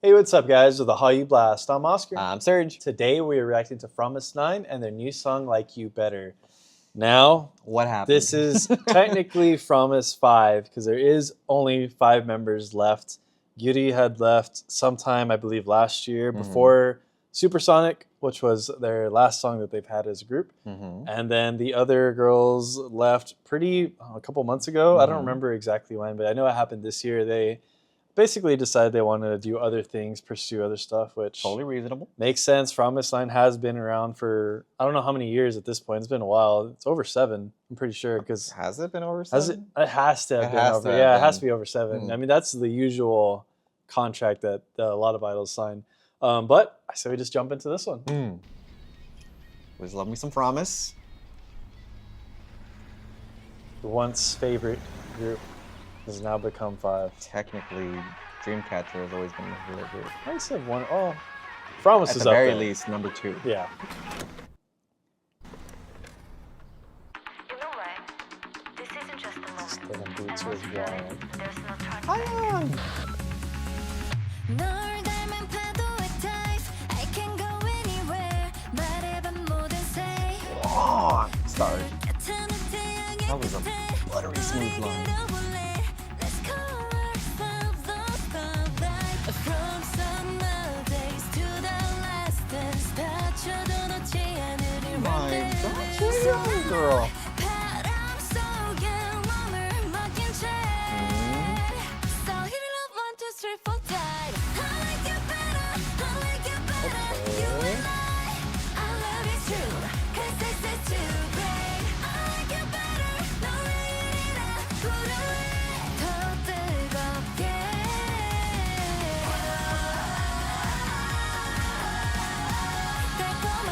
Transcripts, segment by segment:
Hey, what's up, guys? With the Hallyu Blast, I'm Oscar. I'm Serge. Today we are reacting to Fromist9 and their new song, Like You Better. Now, what happened? This is technically Fromis 5 because there is only 5 members left. Yuri had left sometime, I believe, last year before Supersonic, which was their last song that they've had as a group. And then the other girls left a couple months ago. I don't remember exactly when, but I know it happened this year. They basically decided they wanted to do other things, pursue other stuff, which totally reasonable. Makes sense. Fromist9 has been around for, I don't know how many years at this point. It's been a while. It's over 7, I'm pretty sure. Has it been over 7? It has to have been over. Yeah, it has to be over 7. I mean, that's the usual contract that a lot of idols sign. But I say we just jump into this one. Always love me some Fromis. The once favorite group has now become 5. Technically, Dreamcatcher has always been my favorite group. I said 1. Oh, Fromis is at the very least, number 2. Yeah. You know what? This isn't just a moment. The boots are wild. There's no turning. Oh, sorry. That was a buttery smooth line. My God, you're young, girl.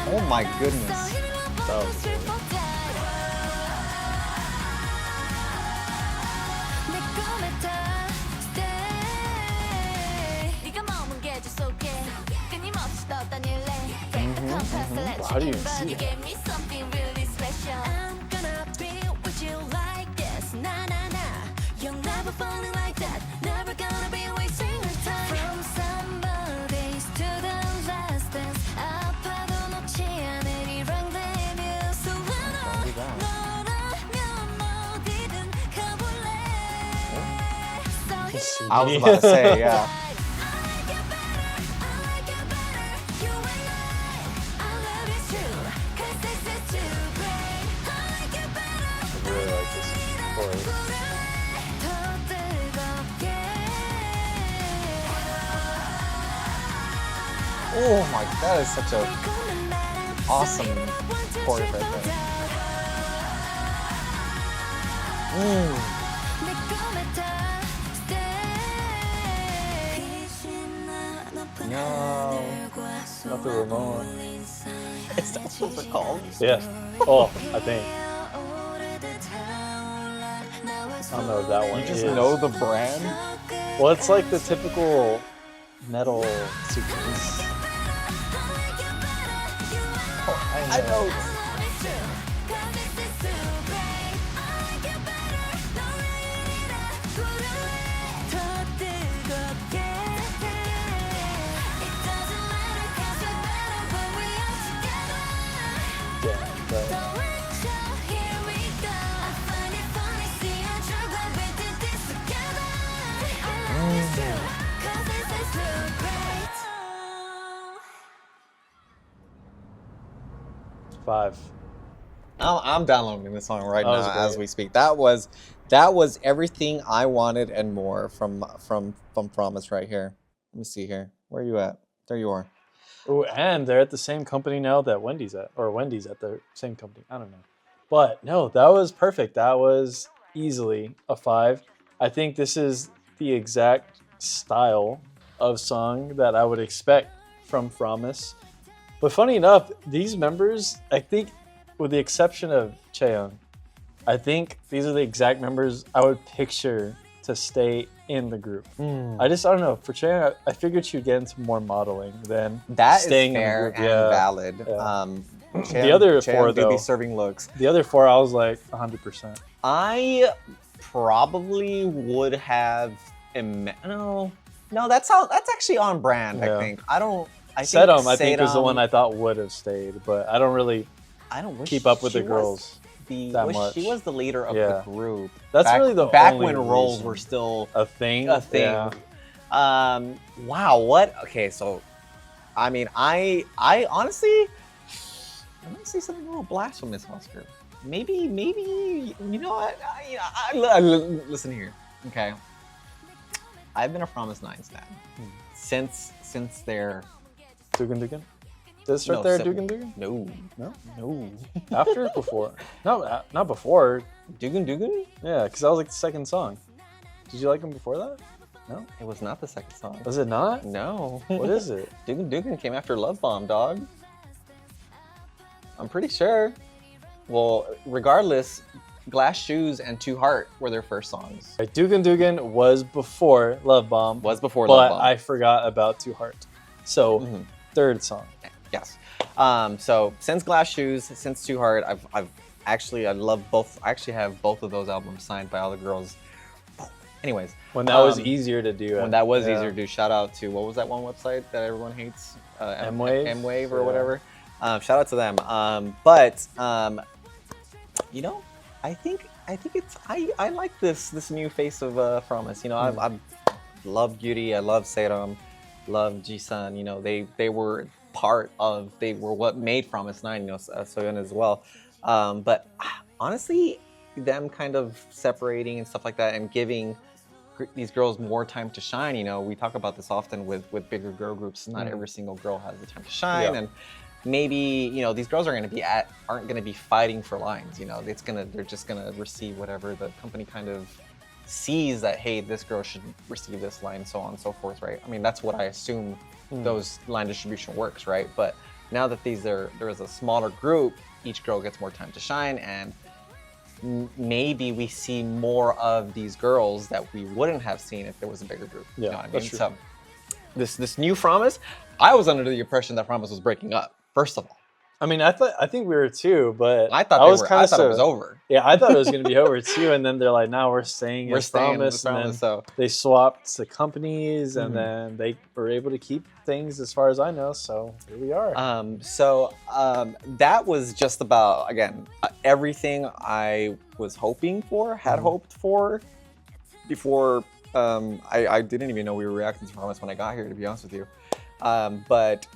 Oh my goodness. That was good. How do you see that? I was about to say, yeah. I really like this chorus. Oh my, that is such a awesome chorus right there. No, not the Ramon. Is that what they're called? Yeah. Oh, I think. I don't know if that one You just know the brand? Well, it's like the typical metal sequence. Oh, I know. Five. I'm downloading this song right now as we speak. That was everything I wanted and more from Promise right here. Let me see here. Where are you at? There you are. Oh, and they're at the same company now that Wendy's at, or Wendy's at the same company. I don't know. But no, that was perfect. That was easily a 5. I think this is the exact style of song that I would expect from Promise. But funny enough, these members, I think, with the exception of Chaeyoung, I think these are the exact members I would picture to stay in the group. I don't know. For Chaeyoung, I figured she'd get into more modeling than staying fair in the group. And valid. Yeah. The other 4, though, be serving looks. The other 4, I was like 100%. I probably would have, no, No, that's actually on brand. Yeah. I think. I think Sedum, I think, was the Sedum- one I thought would have stayed, but I don't really wish keep up with she the girls that much. She was the leader of Yeah. the group. That's really the back only when roles reason. were still a thing. a thing. Yeah. Wow. What? Okay. So, I mean, I honestly, I'm gonna say something a little blasphemous, Oscar. Maybe, you know what? Listen here. Okay. I've been a Promise9 stan since their Dugan Dugan? Did it start No, there, se- Dugan Dugan? no, No? no. After? Before? No, not before. Dugan? Yeah, because that was like the second song. Did you like him before that? No? It was not the second song. Was it not? No. What is it? Dugan came after Love Bomb, dog. I'm pretty sure. Well, regardless, Glass Shoes and Two Heart were their first songs. Right, Dugan Dugan was before Love Bomb. Was before but Love Bomb. I forgot about Two Heart. So, Mhm. third song. Yes. So since Glass Shoes, since Two Heart, I love both. I actually have both of those albums signed by all the girls. Anyways, When that was easier to do. when that was easier to do, shout out to, what was that one website that everyone hates? M-Wave? M-Wave or Yeah. whatever. Shout out to them. But you know, I think it's I like this new face of Promise. You know, I love Beauty. I love Seram. Love Jisun. You know, they were what made Promise9. You know, Soyeon as well. But honestly, them kind of separating and stuff like that and giving these girls more time to shine. You know, we talk about this often with bigger girl groups. Not every single girl has the time to shine, and maybe, you know, these girls aren't going to be fighting for lines. You know, they're just gonna receive whatever the company kind of sees that, hey, this girl should receive this line, so on and so forth, right? I mean, that's what I assume those line distribution works, right? But now that there is a smaller group, each girl gets more time to shine, and maybe we see more of these girls that we wouldn't have seen if there was a bigger group. Yeah, You know what I mean? that's true. So this new Promise, I was under the impression that Promise was breaking up, first of all. I mean, I think we were too, but I thought it was over. Yeah, I thought it was going to be over too, and then they're like, "Now we're staying as Promise," and then so they swapped the companies, and Mhm. then they were able to keep things, as far as I know. So here we are. That was just about, again, everything I was hoping for, had hoped for before. I didn't even know we were reacting to Promise when I got here, to be honest with you. But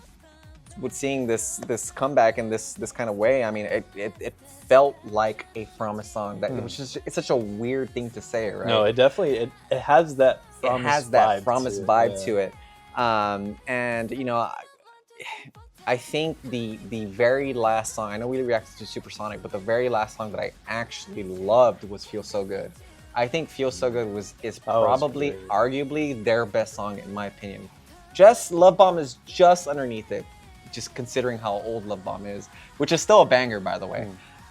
with seeing this comeback in this kind of way, I mean, it felt like a Promise song. That it was just, it's such a weird thing to say, right? No, it definitely it has that Promise It has that vibe Promise to it, vibe yeah. to it. And you know, I think the very last song, I know we reacted to Supersonic, but the very last song that I actually loved was Feel So Good. I think Feel So Good is probably, great. arguably, their best song in my opinion. Just Love Bomb is just underneath it, just considering how old Love Bomb is, which is still a banger, by the way.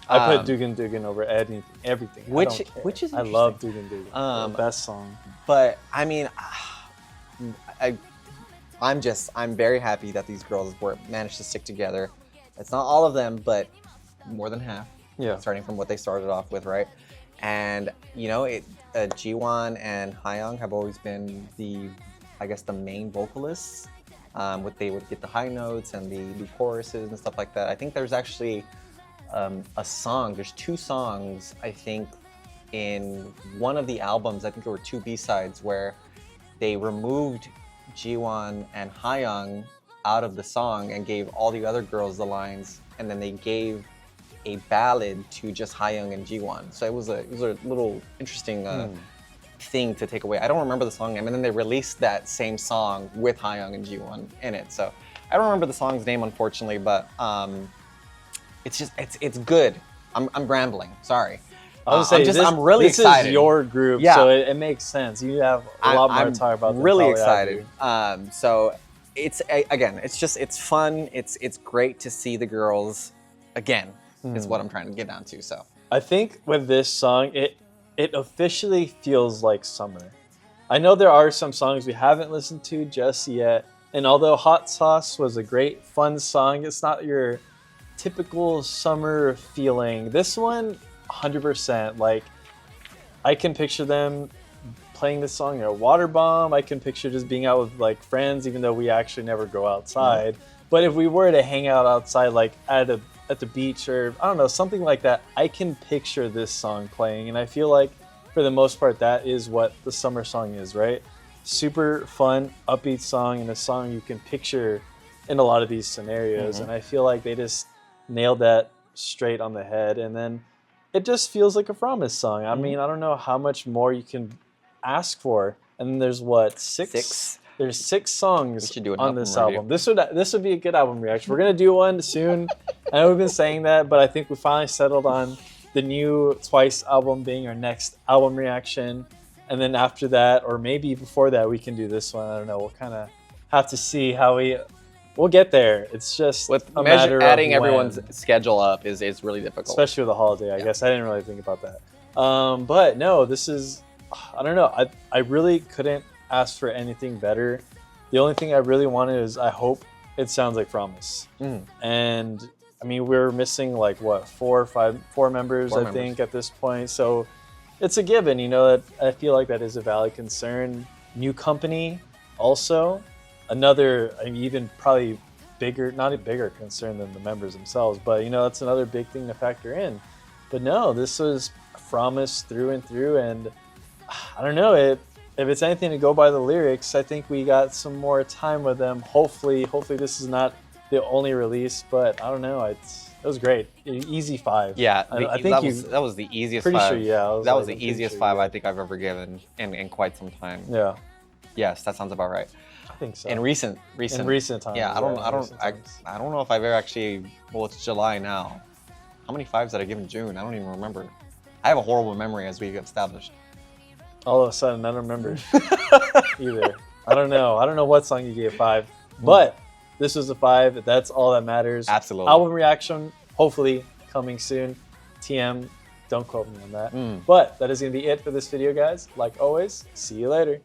I put Dugan Dugan over everything. Which is I love Dugan Dugan. The best song. But I mean, I'm very happy that these girls managed to stick together. It's not all of them, but more than half. Yeah. Starting from what they started off with, right? And you know, Jiwon and Hayoung have always been the main vocalists. They would get the high notes and the choruses and stuff like that. I think there's actually a song. There's two songs, I think, in one of the albums. I think there were two B-sides where they removed Jiwon and Hayoung out of the song and gave all the other girls the lines, and then they gave a ballad to just Hayoung and Jiwon. So it was a little interesting thing to take away. I don't remember the song name, and then they released that same song with Hayoung and Jiwon in it. So I don't remember the song's name, unfortunately, but it's good. I'm rambling. Sorry. I was saying, I'm really excited. This is your group, Yeah. so it makes sense. You have a lot more to talk about. Than really probably I excited. do. So it's fun. It's great to see the girls again. Is what I'm trying to get down to. So I think with this song, it officially feels like summer. I know there are some songs we haven't listened to just yet, and although Hot Sauce was a great, fun song, it's not your typical summer feeling. This one, 100%. Like, I can picture them playing this song at a water bomb. I can picture just being out with like friends, even though we actually never go outside. But if we were to hang out outside, like at the beach or I don't know, something like that, I can picture this song playing. And I feel like for the most part, that is what the summer song is, right? Super fun, upbeat song, and a song you can picture in a lot of these scenarios. And I feel like they just nailed that straight on the head. And then it just feels like a Promise song. I mean, I don't know how much more you can ask for. And then there's what, six? There's 6 songs on this album. This would be a good album reaction. We're gonna do one soon. I know we've been saying that, but I think we finally settled on the new Twice album being our next album reaction. And then after that, or maybe before that, we can do this one. I don't know. We'll kind of have to see how we'll get there. It's just a matter of adding everyone's schedule up is really difficult. Especially with the holiday, I guess. I didn't really think about that. But no, this is, I don't know. I really couldn't ask for anything better. The only thing I really wanted is I hope it sounds like Promise. And I mean, we're missing like what, 4 members, I think, at this point. So it's a given, you know, that I feel like that is a valid concern. New company also. Another, I mean, even probably bigger, not a bigger concern than the members themselves, but you know, that's another big thing to factor in. But no, this was Promise through and through, and I don't know, if it's anything to go by the lyrics, I think we got some more time with them. Hopefully this is not the only release, but I don't know, it was great. Easy 5. Yeah, I think that was the easiest pretty 5. sure, yeah. That was the easiest 5 I think I've ever given in quite some time. Yeah. Yes, that sounds about right. I think so. In recent times. Yeah, I don't know if I've ever actually. Well, it's July now. How many 5s did I give in June? I don't even remember. I have a horrible memory, as we've established. All of a sudden, I don't remember either. I don't know what song you gave 5, but this was a 5. That's all that matters. Absolutely. Album reaction, hopefully coming soon. TM, don't quote me on that. But that is going to be it for this video, guys. Like always, see you later.